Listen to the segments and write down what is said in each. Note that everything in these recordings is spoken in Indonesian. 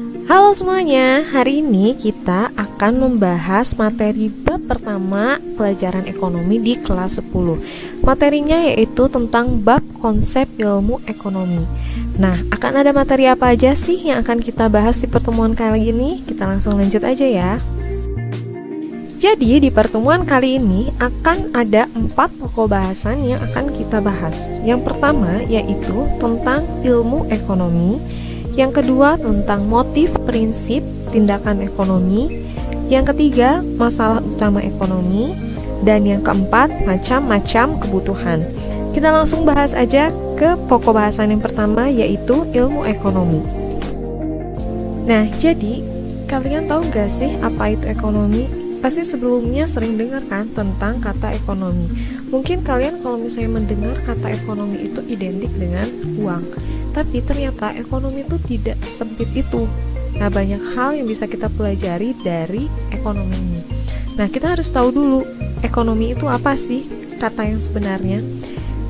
Halo semuanya, hari ini kita akan membahas materi bab pertama pelajaran ekonomi di kelas 10. Materinya yaitu tentang bab konsep ilmu ekonomi. Nah, akan ada materi apa aja sih yang akan kita bahas di pertemuan kali ini? Kita langsung lanjut aja ya. Jadi di pertemuan kali ini akan ada 4 pokok bahasan yang akan kita bahas. Yang pertama yaitu tentang ilmu ekonomi. Yang kedua tentang motif, prinsip, tindakan ekonomi. Yang ketiga masalah utama ekonomi. Dan yang keempat macam-macam kebutuhan. Kita langsung bahas aja ke pokok bahasan yang pertama yaitu ilmu ekonomi. Nah, jadi kalian tahu gak sih apa itu ekonomi? Pasti sebelumnya sering dengar kan tentang kata ekonomi. Mungkin kalian kalau misalnya mendengar kata ekonomi itu identik dengan uang. Tapi ternyata ekonomi itu tidak sesempit itu. Nah, banyak hal yang bisa kita pelajari dari ekonomi ini. Nah, kita harus tahu dulu ekonomi itu apa sih kata yang sebenarnya.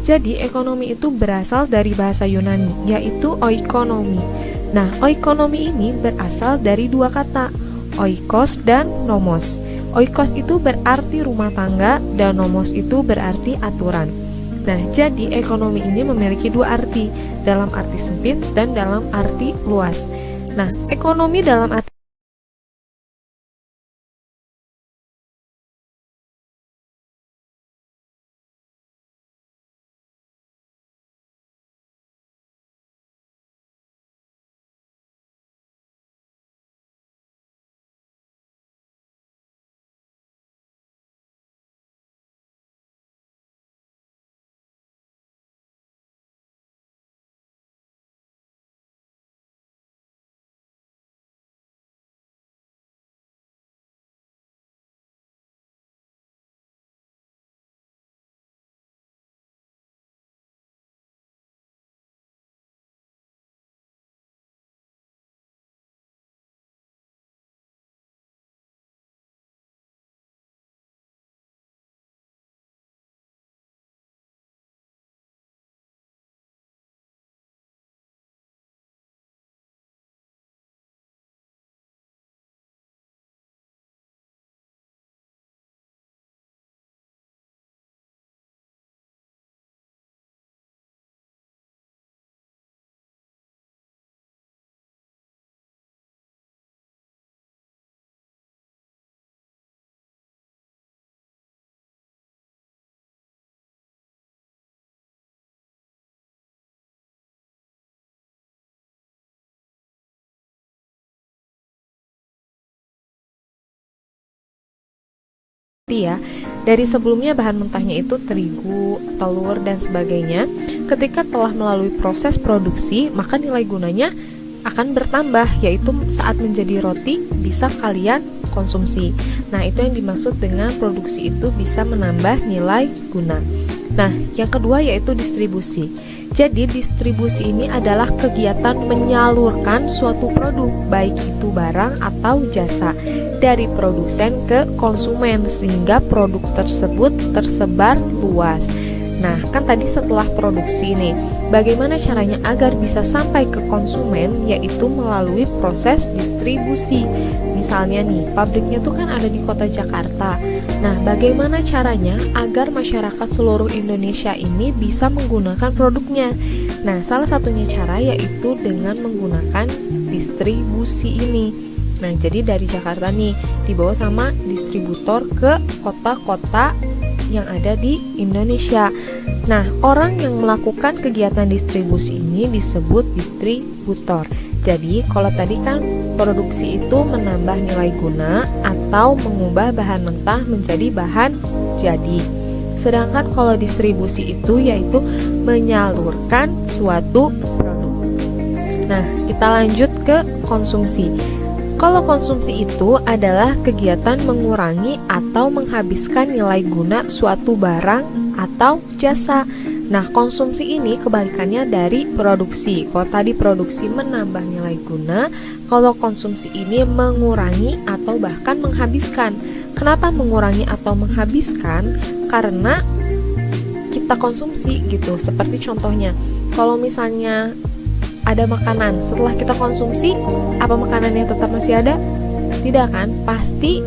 Jadi ekonomi itu berasal dari bahasa Yunani, yaitu oikonomi. Nah, oikonomi ini berasal dari dua kata, oikos dan nomos. Oikos itu berarti rumah tangga dan nomos itu berarti aturan. Nah, jadi ekonomi ini memiliki dua arti, dalam arti sempit dan dalam arti luas. Nah, ekonomi dalam arti ya, dari sebelumnya bahan mentahnya itu terigu, telur, dan sebagainya. Ketika telah melalui proses produksi, maka nilai gunanya akan bertambah, yaitu saat menjadi roti bisa kalian konsumsi. Nah, itu yang dimaksud dengan produksi itu bisa menambah nilai guna. Nah, yang kedua yaitu distribusi. Jadi distribusi ini adalah kegiatan menyalurkan suatu produk, baik itu barang atau jasa, dari produsen ke konsumen sehingga produk tersebut tersebar luas. Nah, kan tadi setelah produksi nih, bagaimana caranya agar bisa sampai ke konsumen, yaitu melalui proses distribusi. Misalnya nih, pabriknya tuh kan ada di kota Jakarta. Nah, bagaimana caranya agar masyarakat seluruh Indonesia ini bisa menggunakan produknya? Nah, salah satunya cara yaitu dengan menggunakan distribusi ini. Nah, jadi dari Jakarta nih, dibawa sama distributor ke kota-kota yang ada di Indonesia. Nah, orang yang melakukan kegiatan distribusi ini disebut distributor. Jadi, kalau tadi kan produksi itu menambah nilai guna atau mengubah bahan mentah menjadi bahan jadi. Sedangkan kalau distribusi itu yaitu menyalurkan suatu produk. Nah, kita lanjut ke konsumsi. Kalau konsumsi itu adalah kegiatan mengurangi atau menghabiskan nilai guna suatu barang atau jasa. Nah, konsumsi ini kebalikannya dari produksi. Kalau tadi produksi menambah nilai guna, kalau konsumsi ini mengurangi atau bahkan menghabiskan. Kenapa mengurangi atau menghabiskan? Karena kita konsumsi gitu. Seperti contohnya, kalau misalnya ada makanan. Setelah kita konsumsi, apa makanan yang tetap masih ada? Tidak kan? Pasti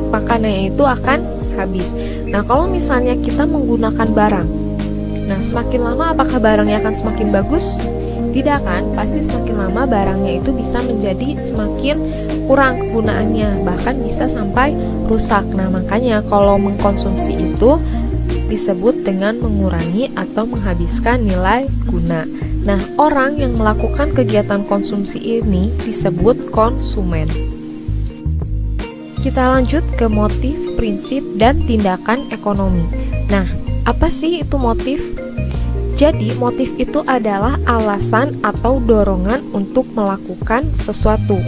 makanannya itu akan habis. Nah, kalau misalnya kita menggunakan barang, nah semakin lama apakah barangnya akan semakin bagus? Tidak kan? Pasti semakin lama barangnya itu bisa menjadi semakin kurang kegunaannya, bahkan bisa sampai rusak. Nah, makanya kalau mengkonsumsi itu disebut dengan mengurangi atau menghabiskan nilai guna. Nah, orang yang melakukan kegiatan konsumsi ini disebut konsumen. Kita lanjut ke motif, prinsip, dan tindakan ekonomi. Nah, apa sih itu motif? Jadi, motif itu adalah alasan atau dorongan untuk melakukan sesuatu.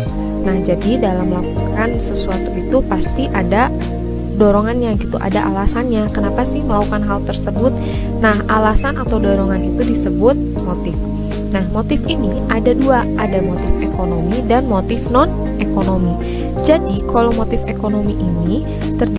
Nah, jadi dalam melakukan sesuatu itu pasti ada dorongannya gitu, ada alasannya. Kenapa sih melakukan hal tersebut? Nah, alasan atau dorongan itu disebut motif. Nah, motif ini ada dua, ada motif ekonomi dan motif non-ekonomi. Jadi, kalau motif ekonomi ini terdiri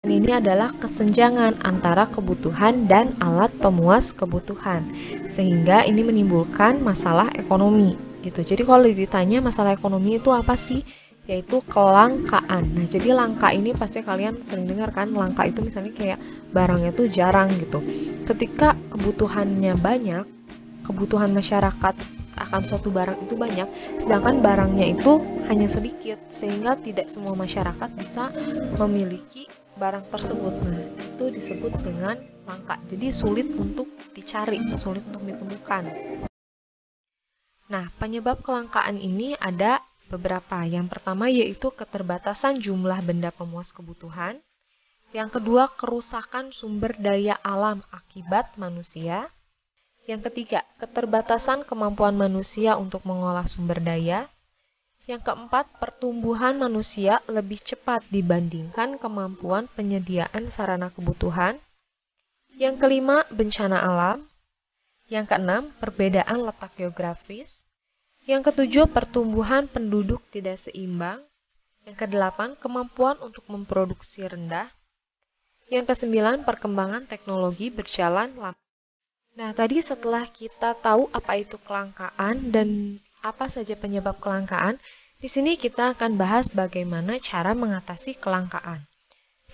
Ini adalah kesenjangan antara kebutuhan dan alat pemuas kebutuhan, sehingga ini menimbulkan masalah ekonomi gitu. Jadi kalau ditanya masalah ekonomi itu apa sih? Yaitu kelangkaan. Nah, jadi langka ini pasti kalian sering dengar kan, langka itu misalnya kayak barangnya tuh jarang gitu. Ketika kebutuhannya banyak, kebutuhan masyarakat akan suatu barang itu banyak, sedangkan barangnya itu hanya sedikit, sehingga tidak semua masyarakat bisa memiliki barang tersebut. Nah, itu disebut dengan langka. Jadi sulit untuk dicari, sulit untuk ditemukan. Nah, penyebab kelangkaan ini ada beberapa. Yang pertama yaitu keterbatasan jumlah benda pemuas kebutuhan. Yang kedua, kerusakan sumber daya alam akibat manusia. Yang ketiga, keterbatasan kemampuan manusia untuk mengolah sumber daya. Yang keempat, pertumbuhan manusia lebih cepat dibandingkan kemampuan penyediaan sarana kebutuhan. Yang kelima, bencana alam. Yang keenam, perbedaan letak geografis. Yang ketujuh, pertumbuhan penduduk tidak seimbang. Yang kedelapan, kemampuan untuk memproduksi rendah. Yang kesembilan, perkembangan teknologi berjalan lambat. Nah, tadi setelah kita tahu apa itu kelangkaan dan apa saja penyebab kelangkaan, di sini kita akan bahas bagaimana cara mengatasi kelangkaan.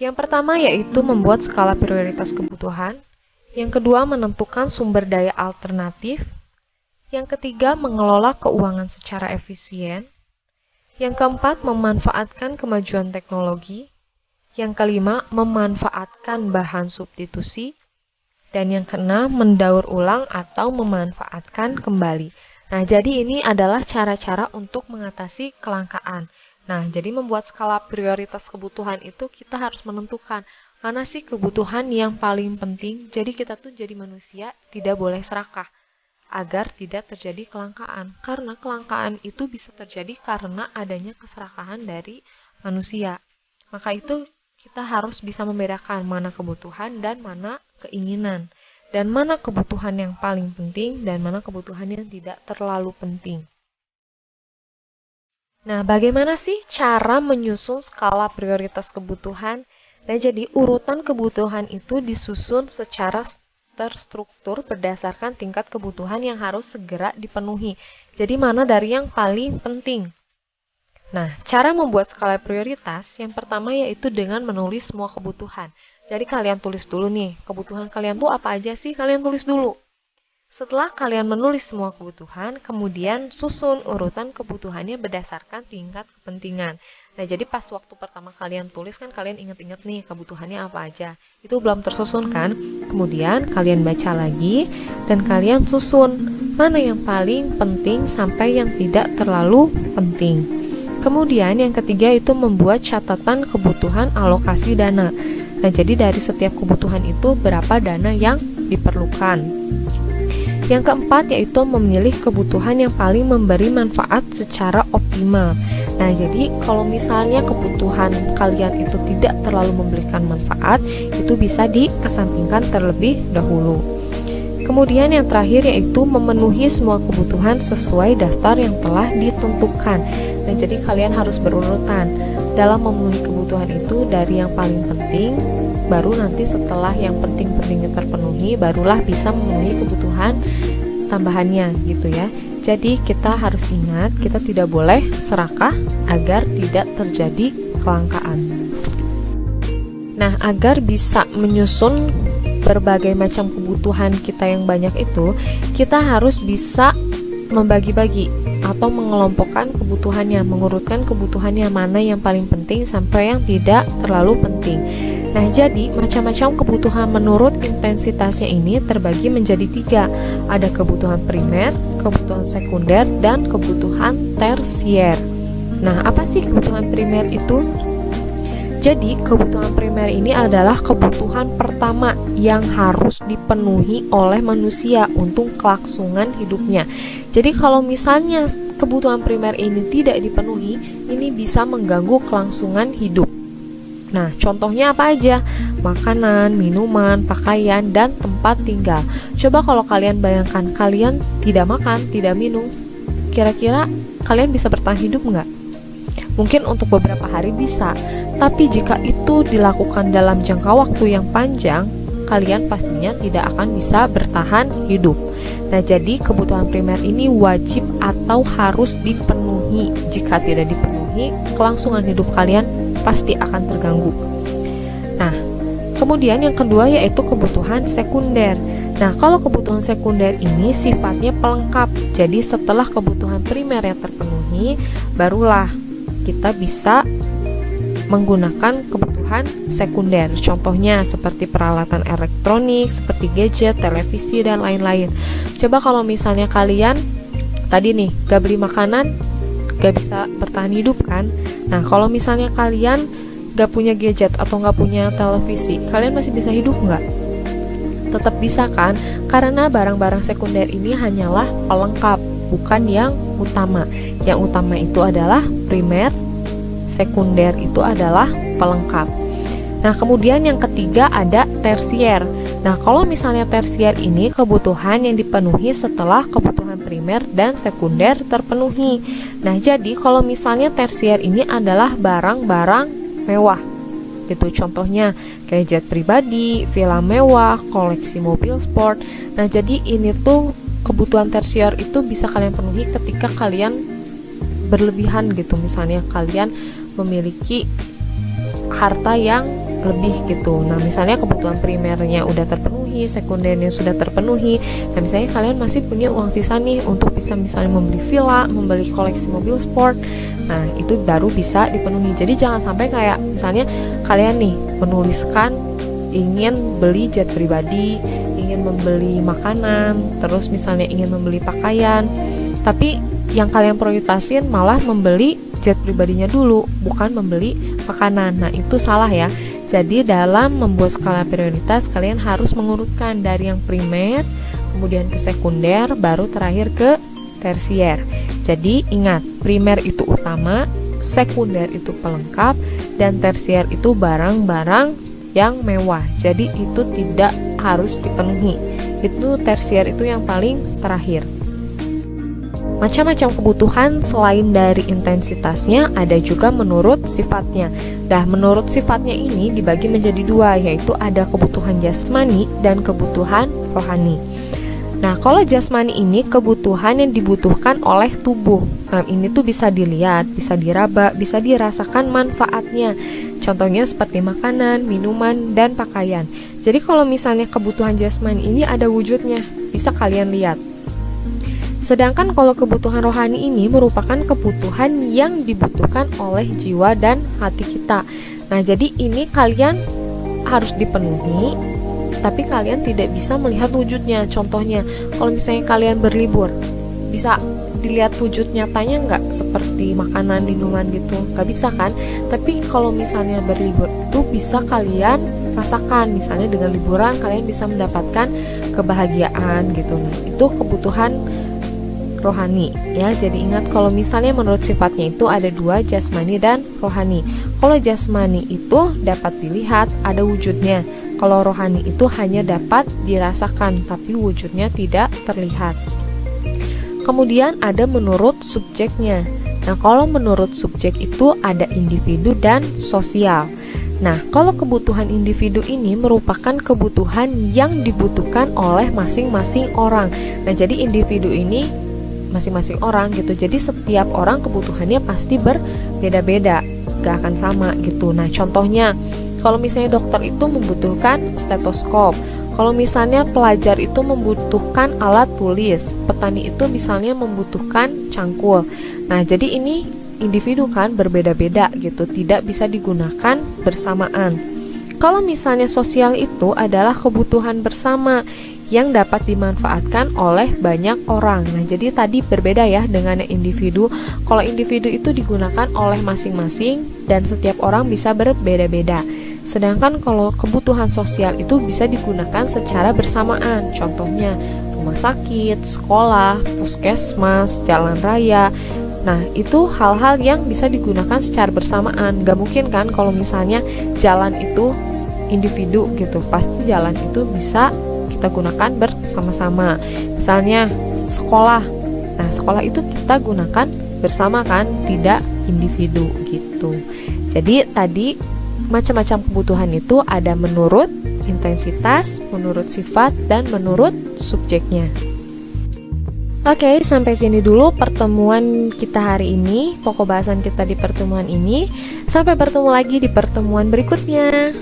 Yang pertama yaitu membuat skala prioritas kebutuhan. Yang kedua, menentukan sumber daya alternatif. Yang ketiga, mengelola keuangan secara efisien. Yang keempat, memanfaatkan kemajuan teknologi. Yang kelima, memanfaatkan bahan substitusi. Dan yang keenam, mendaur ulang atau memanfaatkan kembali. Nah, jadi ini adalah cara-cara untuk mengatasi kelangkaan. Nah, jadi membuat skala prioritas kebutuhan itu kita harus menentukan mana sih kebutuhan yang paling penting. Jadi kita tuh jadi manusia tidak boleh serakah agar tidak terjadi kelangkaan. Karena kelangkaan itu bisa terjadi karena adanya keserakahan dari manusia. Maka itu kita harus bisa membedakan mana kebutuhan dan mana keinginan. Dan mana kebutuhan yang paling penting dan mana kebutuhan yang tidak terlalu penting. Nah, bagaimana sih cara menyusun skala prioritas kebutuhan? Nah, jadi urutan kebutuhan itu disusun secara terstruktur berdasarkan tingkat kebutuhan yang harus segera dipenuhi. Jadi mana dari yang paling penting? Nah, cara membuat skala prioritas yang pertama yaitu dengan menulis semua kebutuhan. Jadi kalian tulis dulu nih, kebutuhan kalian tuh apa aja sih? Kalian tulis dulu. Setelah kalian menulis semua kebutuhan, kemudian susun urutan kebutuhannya berdasarkan tingkat kepentingan. Nah, jadi pas waktu pertama kalian tulis kan kalian inget-inget nih kebutuhannya apa aja. Itu belum tersusun kan? Kemudian kalian baca lagi dan kalian susun mana yang paling penting sampai yang tidak terlalu penting. Kemudian yang ketiga itu membuat catatan kebutuhan alokasi dana. Nah, jadi dari setiap kebutuhan itu berapa dana yang diperlukan. Yang keempat yaitu memilih kebutuhan yang paling memberi manfaat secara optimal. Nah, jadi kalau misalnya kebutuhan kalian itu tidak terlalu memberikan manfaat, itu bisa dikesampingkan terlebih dahulu. Kemudian yang terakhir yaitu memenuhi semua kebutuhan sesuai daftar yang telah ditentukan. Nah, jadi kalian harus berurutan dalam memenuhi kebutuhan itu dari yang paling penting, baru nanti setelah yang penting-pentingnya terpenuhi, barulah bisa memenuhi kebutuhan tambahannya gitu ya. Jadi kita harus ingat, kita tidak boleh serakah agar tidak terjadi kelangkaan. Nah, agar bisa menyusun berbagai macam kebutuhan kita yang banyak itu, kita harus bisa membagi-bagi atau mengelompokkan kebutuhannya, mengurutkan kebutuhannya mana yang paling penting sampai yang tidak terlalu penting. Nah, jadi macam-macam kebutuhan menurut intensitasnya ini terbagi menjadi 3. Ada kebutuhan primer, kebutuhan sekunder, dan kebutuhan tersier. Nah, apa sih kebutuhan primer itu? Jadi, kebutuhan primer ini adalah kebutuhan pertama yang harus dipenuhi oleh manusia untuk kelangsungan hidupnya. Jadi, kalau misalnya kebutuhan primer ini tidak dipenuhi, ini bisa mengganggu kelangsungan hidup. Nah, contohnya apa aja? Makanan, minuman, pakaian, dan tempat tinggal. Coba kalau kalian bayangkan, kalian tidak makan, tidak minum, kira-kira kalian bisa bertahan hidup nggak? Mungkin untuk beberapa hari bisa, tapi jika itu dilakukan dalam jangka waktu yang panjang, kalian pastinya tidak akan bisa bertahan hidup. Nah, jadi kebutuhan primer ini wajib atau harus dipenuhi. Jika tidak dipenuhi, kelangsungan hidup kalian pasti akan terganggu. Nah, kemudian yang kedua yaitu kebutuhan sekunder. Nah, kalau kebutuhan sekunder ini sifatnya pelengkap. Jadi setelah kebutuhan primer yang terpenuhi, barulah kita bisa menggunakan kebutuhan sekunder. Contohnya seperti peralatan elektronik, seperti gadget, televisi, dan lain-lain. Coba kalau misalnya kalian tadi nih gak beli makanan, gak bisa bertahan hidup kan? Nah, kalau misalnya kalian gak punya gadget atau gak punya televisi, kalian masih bisa hidup nggak? Tetap bisa kan? Karena barang-barang sekunder ini hanyalah pelengkap, bukan yang utama. Yang utama itu adalah primer, sekunder itu adalah pelengkap. Nah, kemudian yang ketiga ada tersier. Nah, kalau misalnya tersier ini kebutuhan yang dipenuhi setelah kebutuhan primer dan sekunder terpenuhi. Nah, jadi kalau misalnya tersier ini adalah barang-barang mewah. Itu contohnya kayak jet pribadi, villa mewah, koleksi mobil sport. Nah, jadi ini tuh kebutuhan tersier itu bisa kalian penuhi ketika kalian berlebihan gitu. Misalnya kalian memiliki harta yang lebih gitu. Nah, misalnya kebutuhan primernya udah terpenuhi, sekundernya sudah terpenuhi. Nah, misalnya kalian masih punya uang sisa nih untuk bisa misalnya membeli villa, membeli koleksi mobil sport. Nah, itu baru bisa dipenuhi. Jadi jangan sampai kayak misalnya kalian nih menuliskan ingin beli jet pribadi, ingin membeli makanan, terus misalnya ingin membeli pakaian, tapi yang kalian prioritasin malah membeli jet pribadinya dulu, bukan membeli makanan. Nah, itu salah ya. Jadi dalam membuat skala prioritas, kalian harus mengurutkan dari yang primer, kemudian ke sekunder, baru terakhir ke tersier. Jadi ingat, primer itu utama, sekunder itu pelengkap, dan tersier itu barang-barang yang mewah. Jadi itu tidak harus dipenuhi. Itu tersier itu yang paling terakhir. Macam-macam kebutuhan selain dari intensitasnya ada juga menurut sifatnya. Nah, menurut sifatnya ini dibagi menjadi dua, yaitu ada kebutuhan jasmani dan kebutuhan rohani. Nah, kalau jasmani ini kebutuhan yang dibutuhkan oleh tubuh. Nah, ini tuh bisa dilihat, bisa diraba, bisa dirasakan manfaatnya. Contohnya seperti makanan, minuman, dan pakaian. Jadi kalau misalnya kebutuhan jasmani ini ada wujudnya, bisa kalian lihat. Sedangkan kalau kebutuhan rohani ini merupakan kebutuhan yang dibutuhkan oleh jiwa dan hati kita. Nah, jadi ini kalian harus dipenuhi, tapi kalian tidak bisa melihat wujudnya. Contohnya, kalau misalnya kalian berlibur, bisa dilihat wujud nyatanya nggak seperti makanan, minuman gitu? Nggak bisa kan? Tapi kalau misalnya berlibur itu bisa kalian rasakan. Misalnya dengan liburan kalian bisa mendapatkan kebahagiaan gitu. Nah, itu kebutuhan rohani ya. Jadi ingat, kalau misalnya menurut sifatnya itu ada dua, jasmani dan rohani. Kalau jasmani itu dapat dilihat, ada wujudnya. Kalau rohani itu hanya dapat dirasakan, tapi wujudnya tidak terlihat. Kemudian ada menurut subjeknya. Nah, kalau menurut subjek itu ada individu dan sosial. Nah, kalau kebutuhan individu ini merupakan kebutuhan yang dibutuhkan oleh masing-masing orang. Nah, jadi individu ini masing-masing orang gitu. Jadi setiap orang kebutuhannya pasti berbeda-beda, gak akan sama gitu. Nah, contohnya kalau misalnya dokter itu membutuhkan stetoskop, kalau misalnya pelajar itu membutuhkan alat tulis, petani itu misalnya membutuhkan cangkul. Nah, jadi ini individu kan berbeda-beda gitu, tidak bisa digunakan bersamaan. Kalau misalnya sosial itu adalah kebutuhan bersama yang dapat dimanfaatkan oleh banyak orang. Nah, jadi tadi berbeda ya dengan yang individu. Kalau individu itu digunakan oleh masing-masing dan setiap orang bisa berbeda-beda. Sedangkan kalau kebutuhan sosial itu bisa digunakan secara bersamaan. Contohnya rumah sakit, sekolah, puskesmas, jalan raya. Nah, itu hal-hal yang bisa digunakan secara bersamaan. Gak mungkin kan kalau misalnya jalan itu individu gitu. Pasti jalan itu bisa kita gunakan bersama-sama. Misalnya sekolah. Nah, sekolah itu kita gunakan bersama kan, tidak individu gitu. Jadi tadi macam-macam kebutuhan itu ada menurut intensitas, menurut sifat, dan menurut subjeknya. Oke, sampai sini dulu pertemuan kita hari ini, pokok bahasan kita di pertemuan ini. Sampai bertemu lagi di pertemuan berikutnya.